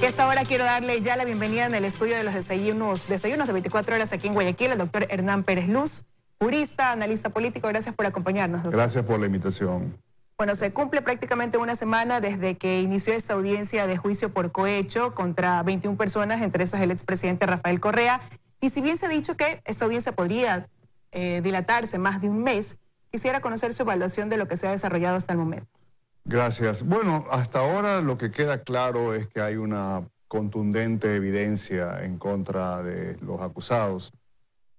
Y a esta hora quiero darle ya la bienvenida en el estudio de los desayunos de 24 horas aquí en Guayaquil al doctor Hernán Pérez Luz, jurista, analista político. Gracias por acompañarnos, doctor. Gracias por la invitación. Bueno, se cumple prácticamente una semana desde que inició esta audiencia de juicio por cohecho contra 21 personas, entre esas el expresidente Rafael Correa. Y si bien se ha dicho que esta audiencia podría dilatarse más de un mes, quisiera conocer su evaluación de lo que se ha desarrollado hasta el momento. Gracias. Bueno, hasta ahora lo que queda claro es que hay una contundente evidencia en contra de los acusados,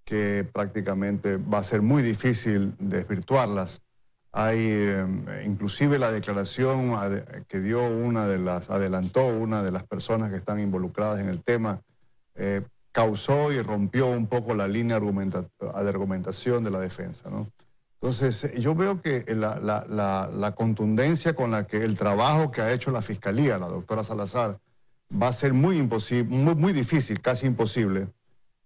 que prácticamente va a ser muy difícil desvirtuarlas. Hay inclusive la declaración que dio adelantó una de las personas que están involucradas en el tema, causó y rompió un poco la línea de argumentación de la defensa, ¿no? Entonces, yo veo que la contundencia con la que el trabajo que ha hecho la Fiscalía, la doctora Salazar, va a ser muy difícil, casi imposible,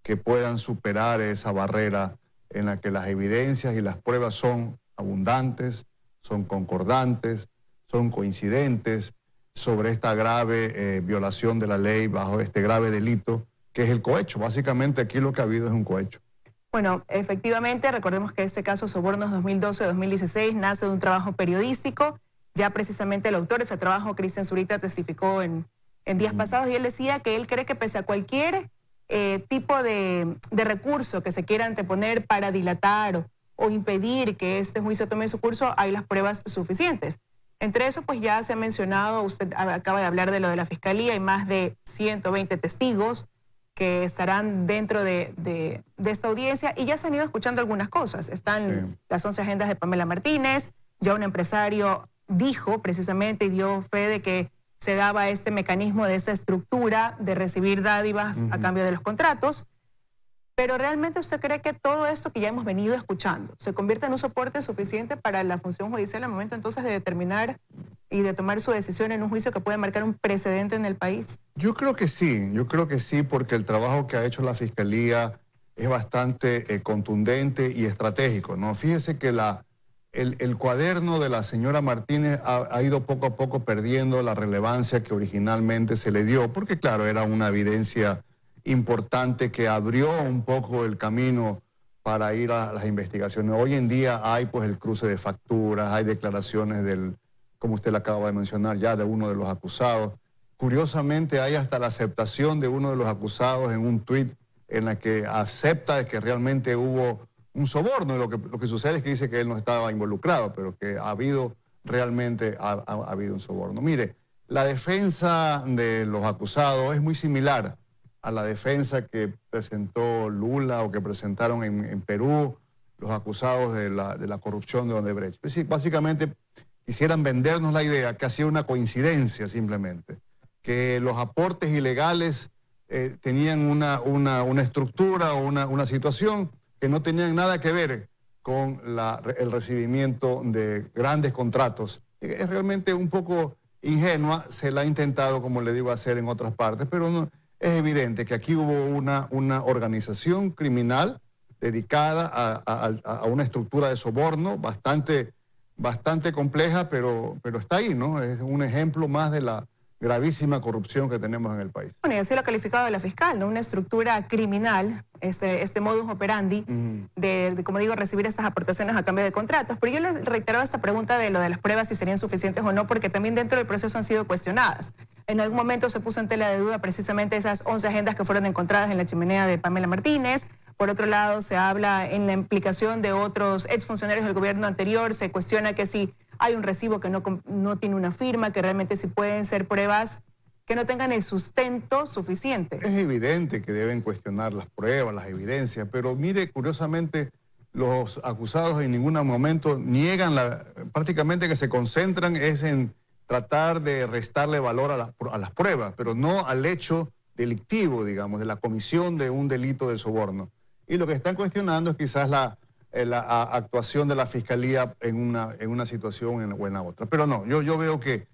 que puedan superar esa barrera en la que las evidencias y las pruebas son abundantes, son concordantes, son coincidentes sobre esta grave violación de la ley bajo este grave delito, que es el cohecho. Básicamente aquí lo que ha habido es un cohecho. Bueno, efectivamente, recordemos que este caso Sobornos 2012-2016 nace de un trabajo periodístico. Ya precisamente el autor de ese trabajo, Cristian Zurita, testificó en días pasados y él decía que él cree que pese a cualquier tipo de recurso que se quiera anteponer para dilatar o impedir que este juicio tome su curso, hay las pruebas suficientes. Entre eso, pues ya se ha mencionado, usted acaba de hablar de lo de la Fiscalía, hay más de 120 testigos que estarán dentro de esta audiencia y ya se han ido escuchando algunas cosas. Están las 11 agendas de Pamela Martínez, ya un empresario dijo precisamente y dio fe de que se daba este mecanismo de esta estructura de recibir dádivas a cambio de los contratos. Pero ¿realmente usted cree que todo esto que ya hemos venido escuchando se convierte en un soporte suficiente para la función judicial al momento entonces de determinar y de tomar su decisión en un juicio que puede marcar un precedente en el país? Yo creo que sí, porque el trabajo que ha hecho la Fiscalía es bastante contundente y estratégico, ¿no? Fíjese que el cuaderno de la señora Martínez ha ido poco a poco perdiendo la relevancia que originalmente se le dio, porque claro, era una evidencia importante que abrió un poco el camino para ir a las investigaciones. Hoy en día hay pues el cruce de facturas, hay declaraciones como usted le acaba de mencionar ya, de uno de los acusados. Curiosamente hay hasta la aceptación de uno de los acusados en un tuit en la que acepta que realmente hubo un soborno. Lo que sucede es que dice que él no estaba involucrado, pero que realmente ha habido un soborno. Mire, la defensa de los acusados es muy similar a la defensa que presentó Lula o que presentaron en Perú los acusados de la corrupción de Odebrecht. Es decir, básicamente quisieran vendernos la idea que ha sido una coincidencia simplemente, que los aportes ilegales tenían una estructura o una situación que no tenían nada que ver con el recibimiento de grandes contratos. Es realmente un poco ingenua, se la ha intentado, como le digo, hacer en otras partes, pero no. Es evidente que aquí hubo una organización criminal dedicada a una estructura de soborno bastante compleja, pero está ahí, ¿no? Es un ejemplo más de la gravísima corrupción que tenemos en el país. Bueno, y así lo ha calificado de la fiscal, ¿no? Una estructura criminal, este modus operandi de, como digo, recibir estas aportaciones a cambio de contratos. Pero yo le reiteraba esta pregunta de lo de las pruebas, si serían suficientes o no, porque también dentro del proceso han sido cuestionadas. En algún momento se puso en tela de duda precisamente esas 11 agendas que fueron encontradas en la chimenea de Pamela Martínez. Por otro lado, se habla en la implicación de otros exfuncionarios del gobierno anterior, se cuestiona que si hay un recibo que no tiene una firma, que realmente sí pueden ser pruebas que no tengan el sustento suficiente. Es evidente que deben cuestionar las pruebas, las evidencias, pero mire, curiosamente, los acusados en ningún momento niegan, prácticamente que se concentran es en tratar de restarle valor a las pruebas, pero no al hecho delictivo, digamos, de la comisión de un delito de soborno. Y lo que están cuestionando es quizás la actuación de la Fiscalía en una situación o en la otra. Pero no, yo veo que,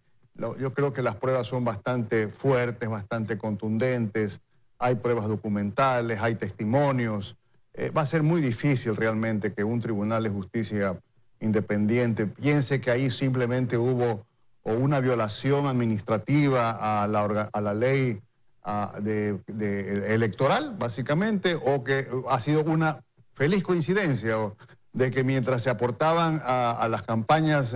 yo creo que las pruebas son bastante fuertes, bastante contundentes, hay pruebas documentales, hay testimonios. Va a ser muy difícil realmente que un tribunal de justicia independiente piense que ahí simplemente hubo o una violación administrativa a la ley electoral, básicamente, o que ha sido una feliz coincidencia de que mientras se aportaban a las campañas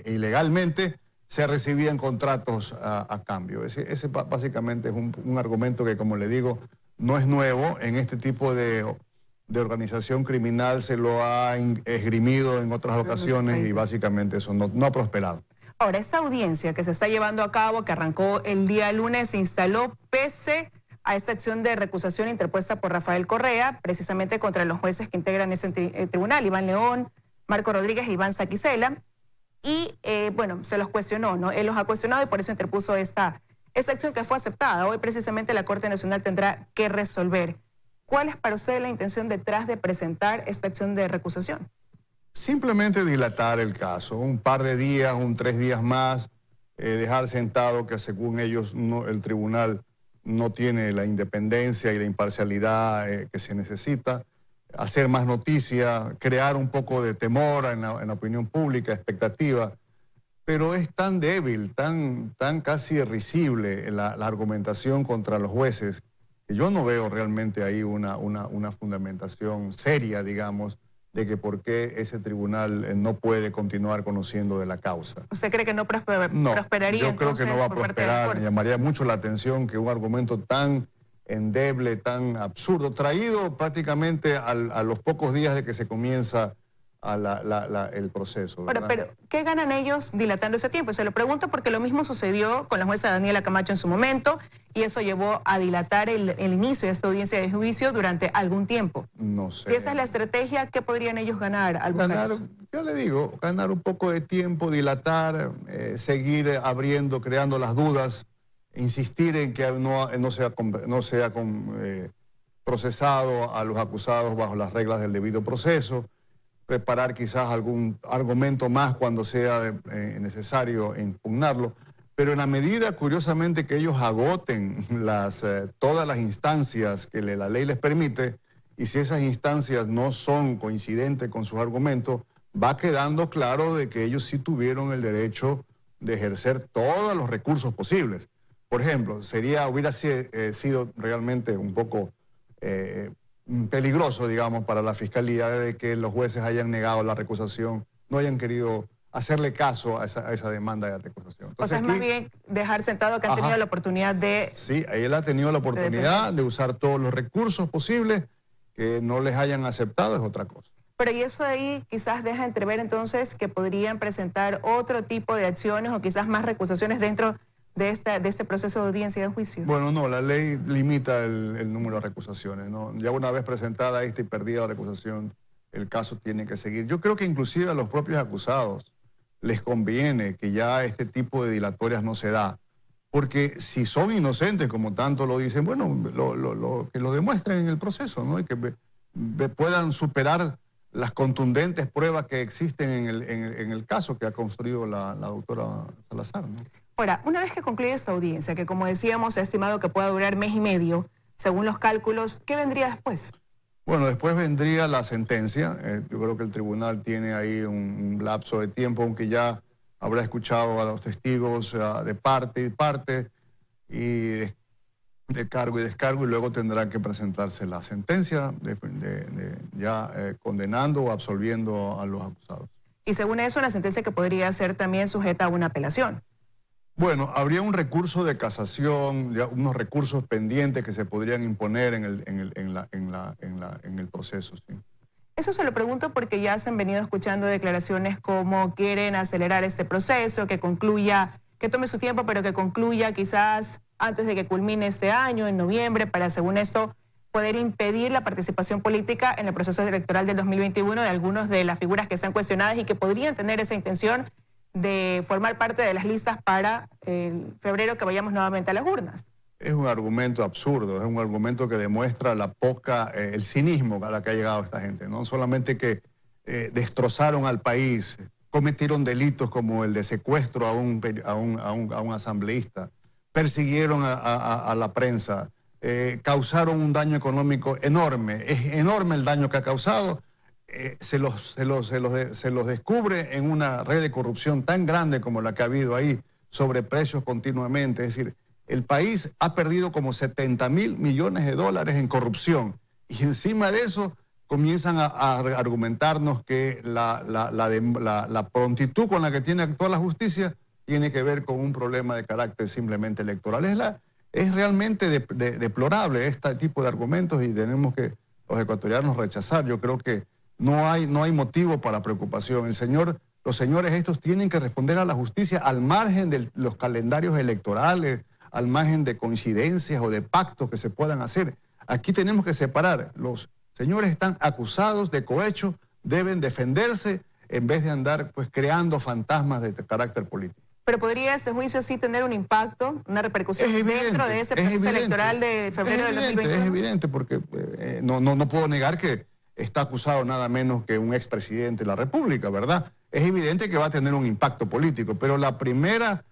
ilegalmente, se recibían contratos a cambio. Ese básicamente es un argumento que, como le digo, no es nuevo. En este tipo de organización criminal se lo ha esgrimido en otras ocasiones y básicamente eso no ha prosperado. Ahora, esta audiencia que se está llevando a cabo, que arrancó el día lunes, se instaló pese a esta acción de recusación interpuesta por Rafael Correa, precisamente contra los jueces que integran ese tribunal, Iván León, Marco Rodríguez e Iván Saquicela. Y, bueno, se los cuestionó, ¿no? Él los ha cuestionado y por eso interpuso esta acción que fue aceptada. Hoy, precisamente, la Corte Nacional tendrá que resolver. ¿Cuál es para usted la intención detrás de presentar esta acción de recusación? Simplemente dilatar el caso, un par de días, 3 días más, dejar sentado que según ellos el tribunal no tiene la independencia y la imparcialidad que se necesita, hacer más noticia, crear un poco de temor en la opinión pública, expectativa, pero es tan débil, tan casi irrisible la argumentación contra los jueces, que yo no veo realmente ahí una fundamentación seria, digamos, de que por qué ese tribunal no puede continuar conociendo de la causa. ¿Usted cree que no prosperaría? No, yo creo que no va a prosperar. Me llamaría mucho la atención que un argumento tan endeble, tan absurdo, traído prácticamente a los pocos días de que se comienza el proceso. Pero, ¿qué ganan ellos dilatando ese tiempo? Se lo pregunto porque lo mismo sucedió con la jueza Daniela Camacho en su momento y eso llevó a dilatar el inicio de esta audiencia de juicio durante algún tiempo. No sé. Si esa es la estrategia, ¿qué podrían ellos ganar al buscar eso? Yo le digo, ganar un poco de tiempo, dilatar, seguir abriendo, creando las dudas, insistir en que no sea procesado a los acusados bajo las reglas del debido proceso, preparar quizás algún argumento más cuando sea necesario impugnarlo, pero en la medida, curiosamente, que ellos agoten todas las instancias que la ley les permite, y si esas instancias no son coincidentes con sus argumentos, va quedando claro de que ellos sí tuvieron el derecho de ejercer todos los recursos posibles. Por ejemplo, hubiera sido realmente un poco peligroso, digamos, para la Fiscalía de que los jueces hayan negado la recusación, no hayan querido hacerle caso a esa demanda de recusación. Entonces, o sea, es más bien dejar sentado que han tenido la oportunidad de... Sí, él ha tenido la oportunidad de usar todos los recursos posibles, que no les hayan aceptado es otra cosa. Pero y eso ahí quizás deja entrever entonces que podrían presentar otro tipo de acciones o quizás más recusaciones dentro de este proceso de audiencia de juicio. Bueno, no, la ley limita el número de recusaciones, ¿no? Ya una vez presentada esta y perdida la recusación, el caso tiene que seguir. Yo creo que inclusive a los propios acusados les conviene que ya este tipo de dilatorias no se da, porque si son inocentes, como tanto lo dicen, bueno, que lo demuestren en el proceso, ¿no? Y que puedan superar las contundentes pruebas que existen en el caso que ha construido la doctora Salazar, ¿no? Ahora, una vez que concluye esta audiencia, que como decíamos, se ha estimado que pueda durar 1 mes y medio, según los cálculos, ¿qué vendría después? Bueno, después vendría la sentencia. Yo creo que el tribunal tiene ahí un lapso de tiempo, aunque ya habrá escuchado a los testigos de parte y parte, y de cargo y descargo, y luego tendrá que presentarse la sentencia condenando o absolviendo a los acusados. Y según eso, una sentencia que podría ser también sujeta a una apelación. Bueno, habría un recurso de casación, ya unos recursos pendientes que se podrían imponer en el proceso, sí. Eso se lo pregunto porque ya se han venido escuchando declaraciones como quieren acelerar este proceso, que concluya, que tome su tiempo, pero que concluya quizás antes de que culmine este año, en noviembre, para, según esto, poder impedir la participación política en el proceso electoral del 2021 de algunas de las figuras que están cuestionadas y que podrían tener esa intención de formar parte de las listas para febrero que vayamos nuevamente a las urnas. Es un argumento absurdo, es un argumento que demuestra el cinismo a la que ha llegado esta gente, ¿no? Solamente que destrozaron al país, cometieron delitos como el de secuestro a un asambleísta, persiguieron a la prensa, causaron un daño económico enorme. Es enorme el daño que ha causado se los descubre en una red de corrupción tan grande como la que ha habido ahí, sobreprecios continuamente. Es decir, el país ha perdido como 70.000 millones de dólares en corrupción. Y encima de eso comienzan a argumentarnos que la prontitud con la que tiene que actuar la justicia tiene que ver con un problema de carácter simplemente electoral. Es realmente deplorable este tipo de argumentos y tenemos que los ecuatorianos rechazar. Yo creo que no hay motivo para preocupación. Los señores estos tienen que responder a la justicia al margen de los calendarios electorales, al margen de coincidencias o de pactos que se puedan hacer. Aquí tenemos que separar. Los señores están acusados de cohecho, deben defenderse en vez de andar pues creando fantasmas de carácter político. Pero podría este juicio sí tener un impacto, una repercusión dentro de ese proceso electoral de febrero del 2021. Es evidente porque no puedo negar que está acusado nada menos que un expresidente de la República, ¿verdad? Es evidente que va a tener un impacto político, pero la prioridad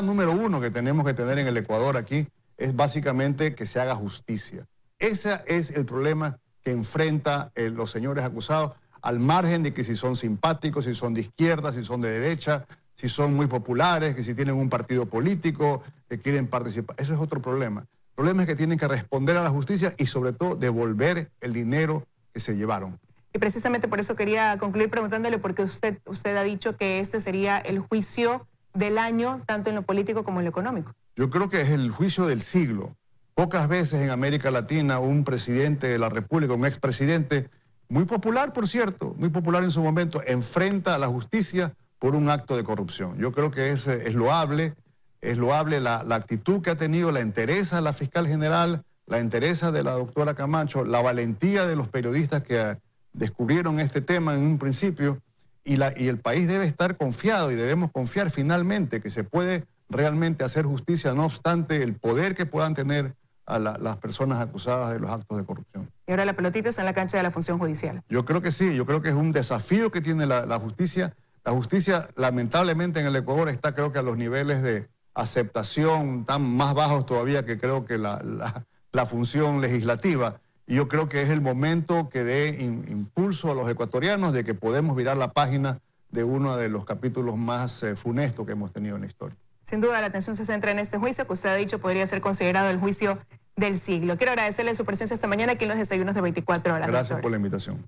número uno que tenemos que tener en el Ecuador aquí es básicamente que se haga justicia. Ese es el problema que enfrenta los señores acusados, al margen de que si son simpáticos, si son de izquierda, si son de derecha, si son muy populares, que si tienen un partido político, que quieren participar. Eso es otro problema. El problema es que tienen que responder a la justicia y sobre todo devolver el dinero que se llevaron. Y precisamente por eso quería concluir preguntándole, porque usted ha dicho que este sería el juicio del año, tanto en lo político como en lo económico. Yo creo que es el juicio del siglo. Pocas veces en América Latina un presidente de la República, un expresidente, muy popular, por cierto, muy popular en su momento, enfrenta a la justicia por un acto de corrupción. Yo creo que es loable la actitud que ha tenido, la entereza de la fiscal general, la entereza de la doctora Camacho, la valentía de los periodistas que descubrieron este tema en un principio, y el país debe estar confiado y debemos confiar finalmente que se puede realmente hacer justicia, no obstante el poder que puedan tener a las personas acusadas de los actos de corrupción. Y ahora la pelotita está en la cancha de la función judicial. Yo creo que sí, yo creo que es un desafío que tiene la justicia. La justicia, lamentablemente, en el Ecuador está, creo que a los niveles de aceptación tan más bajos todavía que creo que la función legislativa. Y yo creo que es el momento que dé impulso a los ecuatorianos de que podemos virar la página de uno de los capítulos más funestos que hemos tenido en la historia. Sin duda la atención se centra en este juicio que usted ha dicho podría ser considerado el juicio del siglo. Quiero agradecerle su presencia esta mañana aquí en los desayunos de 24 horas. Gracias por la invitación.